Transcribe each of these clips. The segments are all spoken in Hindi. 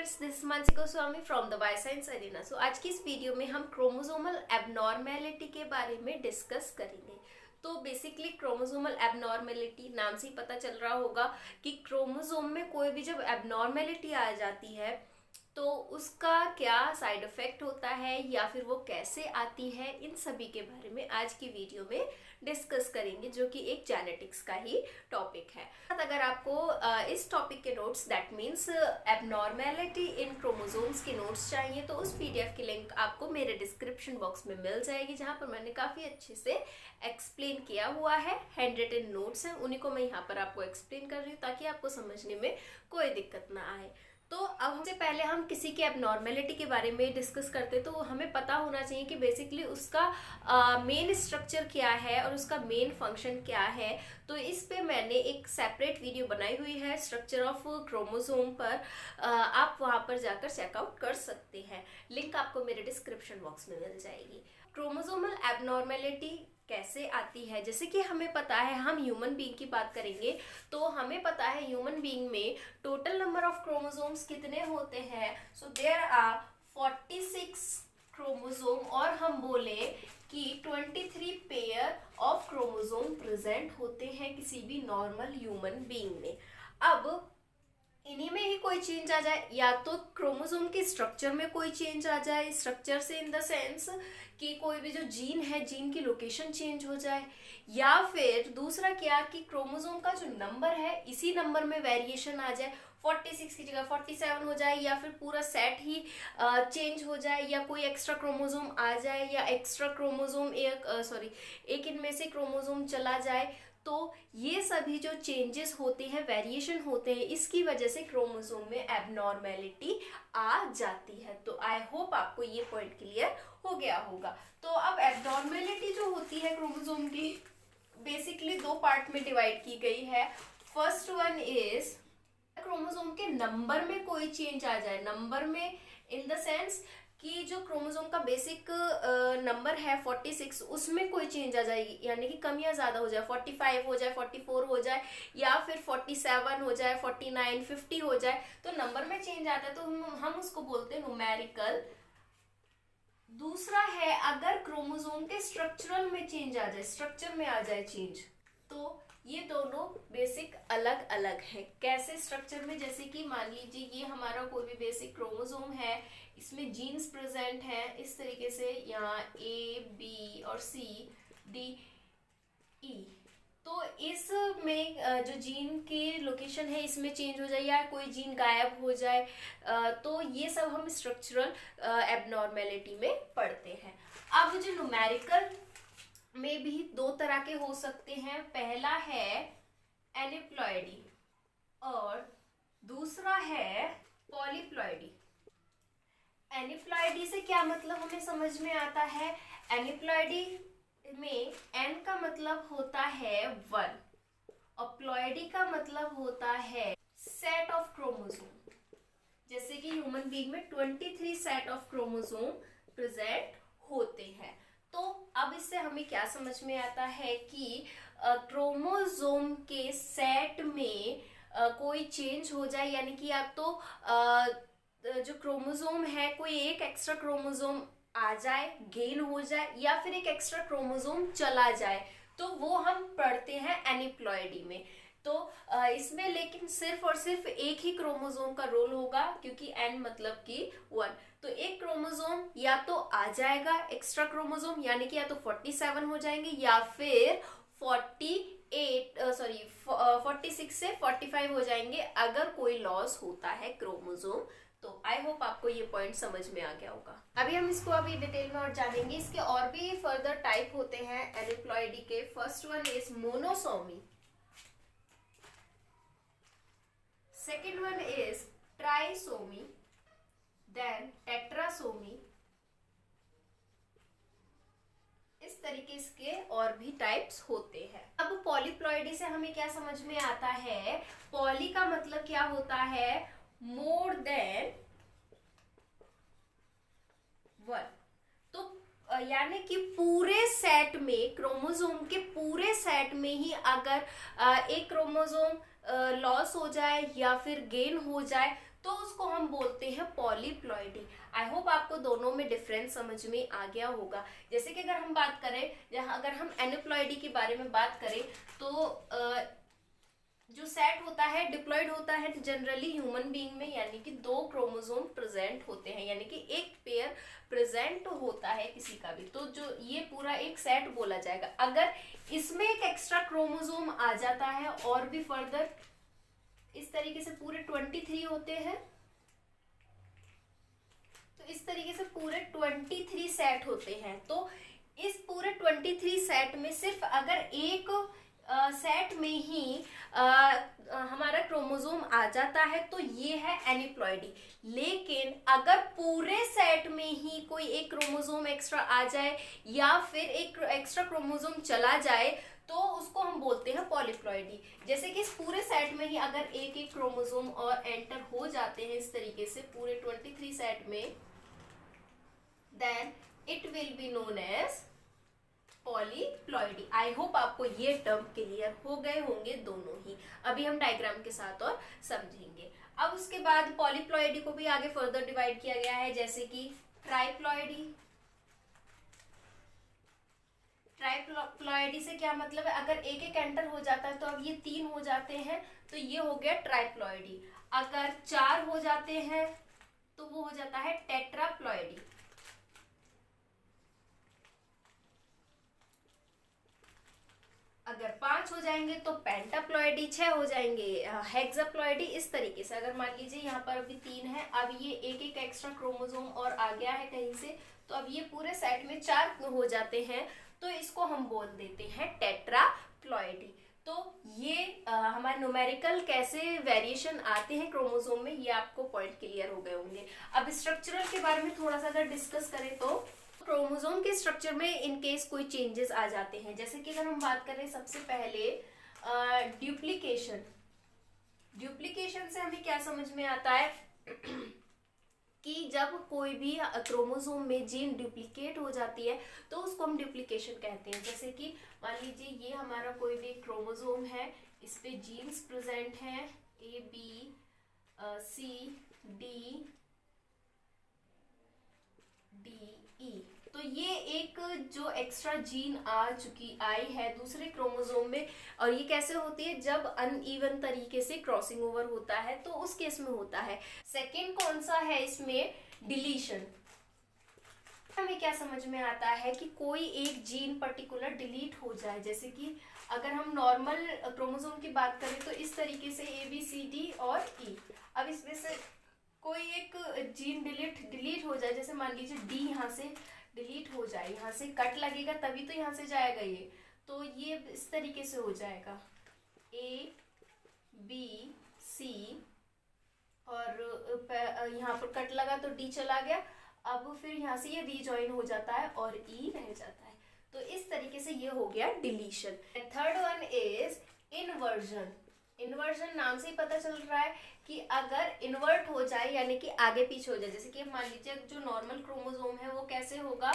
Friends, this Mansi Goswami from the bioscience arena. So आज की इस वीडियो में हम क्रोमोसोमल एबनॉर्मेलिटी के बारे में डिस्कस करेंगे। तो बेसिकली क्रोमोसोमल एबनॉर्मेलिटी नाम से ही पता चल रहा होगा कि क्रोमोसोम में कोई भी जब एबनॉर्मेलिटी आ जाती है तो उसका क्या साइड इफेक्ट होता है या फिर वो कैसे आती है, इन सभी के बारे में आज की वीडियो में डिस्कस करेंगे, जो कि एक जेनेटिक्स का ही टॉपिक है। अगर आपको इस टॉपिक के notes that means abnormality in chromosomes के नोट्स चाहिए तो उस पीडीएफ की लिंक आपको मेरे डिस्क्रिप्शन बॉक्स में मिल जाएगी, जहाँ पर मैंने काफ़ी अच्छे से एक्सप्लेन किया हुआ है। हैंड रिटन नोट्स हैं, उन्हीं को मैं यहाँ पर आपको एक्सप्लेन कर रही हूँ ताकि आपको समझने में कोई दिक्कत ना आए। तो अब सबसे पहले हम किसी के एबनॉर्मेलिटी के बारे में डिस्कस करते तो हमें पता होना चाहिए कि बेसिकली उसका मेन स्ट्रक्चर क्या है और उसका मेन फंक्शन क्या है। तो इस पे मैंने एक सेपरेट वीडियो बनाई हुई है स्ट्रक्चर ऑफ क्रोमोसोम पर, आप वहां पर जाकर चेकआउट कर सकते हैं। लिंक आपको मेरे डिस्क्रिप्शन बॉक्स में मिल जाएगी। क्रोमोसोमल एबनॉर्मेलिटी कैसे आती है, जैसे कि हमें पता है, हम ह्यूमन बीइंग की बात करेंगे तो हमें पता है ह्यूमन बीइंग में टोटल नंबर ऑफ क्रोमोसोम्स कितने होते हैं। सो देयर आर 46 क्रोमोसोम, और हम बोले कि 23 पेयर ऑफ क्रोमोसोम प्रेजेंट होते हैं किसी भी नॉर्मल ह्यूमन बीइंग में। अब इन्हीं में ही कोई चेंज आ जाए, या तो क्रोमोसोम के स्ट्रक्चर में कोई चेंज आ जाए, स्ट्रक्चर से इन द सेंस कि कोई भी जो जीन है, जीन की लोकेशन चेंज हो जाए, या फिर दूसरा क्या कि क्रोमोसोम का जो नंबर है इसी नंबर में वेरिएशन आ जाए, 46 की जगह 47 हो जाए, या फिर पूरा सेट ही चेंज हो जाए, या कोई एक्स्ट्रा क्रोमोसोम आ जाए, या एक्स्ट्रा क्रोमोसोम एक इनमें से क्रोमोसोम चला जाए। तो ये सभी जो चेंजेस होते हैं, वेरिएशन होते हैं, इसकी वजह से क्रोमोसोम में एबनॉर्मेलिटी आ जाती है। तो आई होप आपको ये पॉइंट क्लियर हो गया होगा। तो अब एबनॉर्मेलिटी जो होती है क्रोमोसोम की, बेसिकली दो पार्ट में डिवाइड की गई है। फर्स्ट वन इज क्रोमोसोम के नंबर में कोई चेंज आ जाए, नंबर में इन द सेंस कि जो क्रोमोसोम का बेसिक नंबर है 46, उसमें कोई चेंज आ जाएगी, यानी कि कम या ज्यादा हो जाए, 45 हो जाए, 44 हो जाए, या फिर 47 हो जाए, 49, 50 हो जाए, तो नंबर में चेंज आता है तो हम उसको बोलते हैं न्यूमेरिकल। दूसरा है अगर क्रोमोसोम के स्ट्रक्चरल में चेंज आ जाए, स्ट्रक्चर में आ जाए चेंज, तो ये दोनों बेसिक अलग अलग है। कैसे स्ट्रक्चर में, जैसे कि मान लीजिए ये हमारा कोई भी बेसिक क्रोमोसोम है, इसमें जीन्स प्रेजेंट हैं इस तरीके से, यहाँ ए बी और सी डी ई, तो इसमें जो जीन की लोकेशन है इसमें चेंज हो जाए या कोई जीन गायब हो जाए, तो ये सब हम स्ट्रक्चरल एबनॉर्मेलिटी में पढ़ते हैं। अब जो न्यूमेरिकल में भी दो तरह के हो सकते हैं, पहला है एनिप्लॉइडी और दूसरा है पॉलीप्लॉइडी। एनिप्लॉइडी से क्या मतलब हमें समझ में आता है, एनिप्लॉइडी में एन का मतलब होता है 1 और प्लॉइडी का मतलब होता है सेट ऑफ क्रोमोसोम। जैसे कि ह्यूमन बीइंग में 23 सेट ऑफ क्रोमोसोम प्रेजेंट होते हैं। तो अब इससे हमें क्या समझ में आता है कि क्रोमोसोम के सेट में कोई चेंज हो जाए, यानी कि या तो जो क्रोमोसोम है कोई एक एक्स्ट्रा क्रोमोसोम आ जाए, गेन हो जाए, या फिर एक एक्स्ट्रा क्रोमोसोम चला जाए, तो वो हम पढ़ते हैं एनिप्लॉइडी में। तो इसमें लेकिन सिर्फ और सिर्फ एक ही क्रोमोसोम का रोल होगा, क्योंकि एन मतलब कि 1, तो एक क्रोमोसोम या तो आ जाएगा एक्स्ट्रा क्रोमोसोम, यानी कि या तो 47 हो जाएंगे, या फिर 46 से 45 हो जाएंगे अगर कोई लॉस होता है क्रोमोसोम। तो आई होप आपको ये पॉइंट समझ में आ गया होगा। अभी हम इसको डिटेल में और जानेंगे। इसके और भी फर्दर टाइप होते हैं एनिप्लॉइडी के। First one is monosomy, second one is trisomy, then tetrasomy. इस तरीके के और भी टाइप्स होते हैं। अब पॉलीप्लॉइडी से हमें क्या समझ में आता है, पॉली का मतलब क्या होता है, मोर देन 1। तो यानी कि पूरे सेट में, क्रोमोसोम के पूरे सेट में ही अगर एक क्रोमोसोम लॉस हो जाए या फिर गेन हो जाए तो उसको हम बोलते हैं हैं पॉलीप्लॉइडी। आई होप आपको दोनों में डिफरेंस समझ में आ गया होगा। जैसे कि अगर हम बात करें, जहाँ अगर हम एनिप्लॉइडी के बारे में बात करें तो जो सेट होता है डिप्लॉइड होता है जनरली ह्यूमन बीइंग में, यानी कि 2 क्रोमोसोम प्रेजेंट होते हैं, यानी कि एक पेयर प्रेजेंट होता है किसी का भी, तो जो ये पूरा एक सेट बोला जाएगा। अगर इसमें एक एक्स्ट्रा क्रोमोसोम आ जाता है और भी फर्दर इस तरीके से पूरे 23 होते हैं, तो इस तरीके से पूरे 23 सेट होते हैं। तो इस पूरे 23 सेट में सिर्फ अगर एक सेट में ही हमारा क्रोमोसोम आ जाता है तो ये है एनिप्लॉइडी। लेकिन अगर पूरे सेट में ही कोई एक क्रोमोसोम एक्स्ट्रा आ जाए या फिर एक एक्स्ट्रा क्रोमोसोम चला जाए तो उसको हम बोलते हैं पॉलीप्लॉइडी। जैसे कि इस पूरे सेट में ही अगर एक एक क्रोमोसोम और एंटर हो जाते हैं इस तरीके से पूरे 23 सेट में, then it will be known as polyploidy. I hope आपको ये टर्म क्लियर हो गए होंगे दोनों ही। अभी हम डायग्राम के साथ और समझेंगे। अब उसके बाद पॉलीप्लॉइडी को भी आगे फर्दर डिवाइड किया गया है, जैसे कि ट्राइप्लॉइडी। ट्राइप्लॉइडी से क्या मतलब है, अगर एक एक एंटर हो जाता है तो अब ये 3 हो जाते हैं, तो ये हो गया ट्राइप्लॉइडी। अगर 4 हो जाते हैं तो वो हो जाता है टेट्राप्लॉइडी। अगर 5 हो जाएंगे तो पेंटाप्लॉइडी, 6 हो जाएंगे हेक्साप्लॉइडी। इस तरीके से अगर मान लीजिए यहाँ पर अभी 3 है, अब ये एक एक एक्स्ट्रा क्रोमोसोम और आ गया है कहीं से, तो अब ये पूरे सेट में 4 हो जाते हैं, तो इसको हम बोल देते हैं टेट्राप्लॉइडी। तो ये हमारे न्यूमेरिकल कैसे वेरिएशन आते हैं क्रोमोसोम में, ये आपको पॉइंट क्लियर हो गए होंगे। अब स्ट्रक्चरल के बारे में थोड़ा सा अगर डिस्कस करें तो क्रोमोसोम के स्ट्रक्चर में इन केस कोई चेंजेस आ जाते हैं, जैसे कि अगर हम बात करें सबसे पहले ड्यूप्लीकेशन। ड्यूप्लीकेशन से हमें क्या समझ में आता है कि जब कोई भी क्रोमोसोम में जीन डुप्लीकेट हो जाती है तो उसको हम ड्यूप्लीकेशन कहते हैं। जैसे कि मान लीजिए ये हमारा कोई भी क्रोमोसोम है, इस पे जीन्स प्रेजेंट हैं ABCD DE, तो ये एक जो एक्स्ट्रा जीन आई है दूसरे क्रोमोसोम में, और ये कैसे होती है, जब अनइवन तरीके से क्रॉसिंग ओवर होता है तो उस केस में होता है। सेकेंड कौन सा है इसमें, डिलीशन। हमें क्या समझ में आता है कि कोई एक जीन पर्टिकुलर डिलीट हो जाए, जैसे कि अगर हम नॉर्मल क्रोमोसोम की बात करें तो इस तरीके से ABCD और E, अब इसमें से कोई एक जीन डिलीट हो जाए, जैसे मान लीजिए D यहाँ से डिलीट हो जाए, यहाँ से कट लगेगा तभी तो यहाँ से जाएगा ये, तो ये इस तरीके से हो जाएगा ABC और यहाँ पर कट लगा तो D चला गया, अब फिर यहाँ से ये रीजॉइन हो जाता है और E रह जाता है, तो इस तरीके से ये हो गया deletion. Third one is inversion. Inversion नाम से ही पता चल रहा है कि अगर इन्वर्ट हो जाए यानी कि आगे पीछे हो जाए, जैसे कि मान लीजिए जो नॉर्मल क्रोमोसोम है वो कैसे होगा,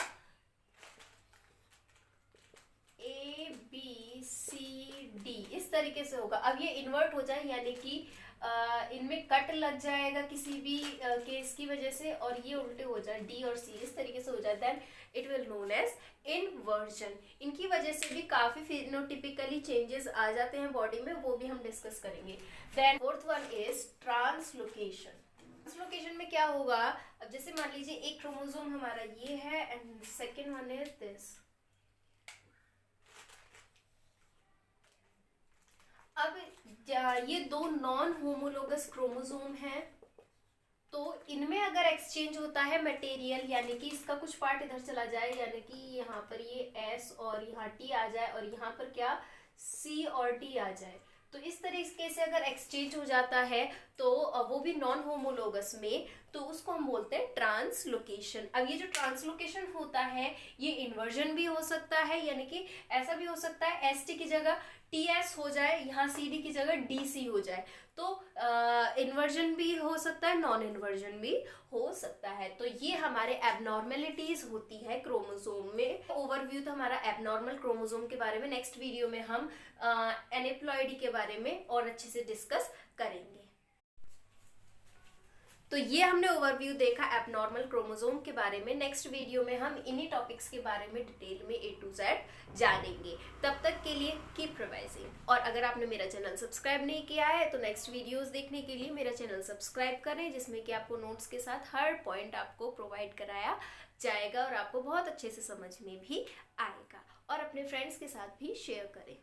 ABCD इस तरीके से होगा। अब ये इन्वर्ट हो जाए यानी कि इनमें कट लग जाएगा किसी भी केस की वजह से और ये उल्टे हो जाए D और C इस तरीके से हो जाए, then it will known as inversion. इनकी वजह से भी काफी फिनोटिपिकली चेंजेस आ जाते हैं बॉडी में, वो भी हम डिस्कस करेंगे। Then fourth one is translocation. Translocation में क्या होगा, अब जैसे मान लीजिए एक क्रोमोसोम हमारा ये है and second one is this. अब ये 2 नॉन होमोलोगस क्रोमोसोम हैं, तो इनमें अगर एक्सचेंज होता है मटेरियल, यानी कि इसका कुछ पार्ट इधर चला जाए, यानी कि यहाँ पर ये S और यहाँ T आ जाए और यहाँ पर क्या C और D आ जाए, तो इस तरीके से अगर एक्सचेंज हो जाता है तो वो भी नॉन होमोलोगस में, तो उसको हम बोलते हैं ट्रांसलोकेशन। अब ये जो ट्रांसलोकेशन होता है ये इन्वर्जन भी हो सकता है, यानी कि ऐसा भी हो सकता है ST की जगह TS हो जाए, यहाँ CD की जगह DC हो जाए, तो इन्वर्जन भी हो सकता है, नॉन इन्वर्जन भी हो सकता है। तो ये हमारे एबनॉर्मेलिटीज होती है क्रोमोसोम में। ओवरव्यू तो हमारा एबनॉर्मल क्रोमोसोम के बारे में, नेक्स्ट वीडियो में हम एनिप्लॉइडी के बारे में और अच्छे से डिस्कस करेंगे। तो ये हमने ओवरव्यू देखा एबनॉर्मल क्रोमोसोम के बारे में। नेक्स्ट वीडियो में हम इन्हीं टॉपिक्स के बारे में डिटेल में A to Z जानेंगे। तब तक के लिए कीप रिवाइजिंग। और अगर आपने मेरा चैनल सब्सक्राइब नहीं किया है तो नेक्स्ट वीडियोस देखने के लिए मेरा चैनल सब्सक्राइब करें, जिसमें कि आपको नोट्स के साथ हर पॉइंट आपको प्रोवाइड कराया जाएगा और आपको बहुत अच्छे से समझ में भी आएगा। और अपने फ्रेंड्स के साथ भी शेयर करें।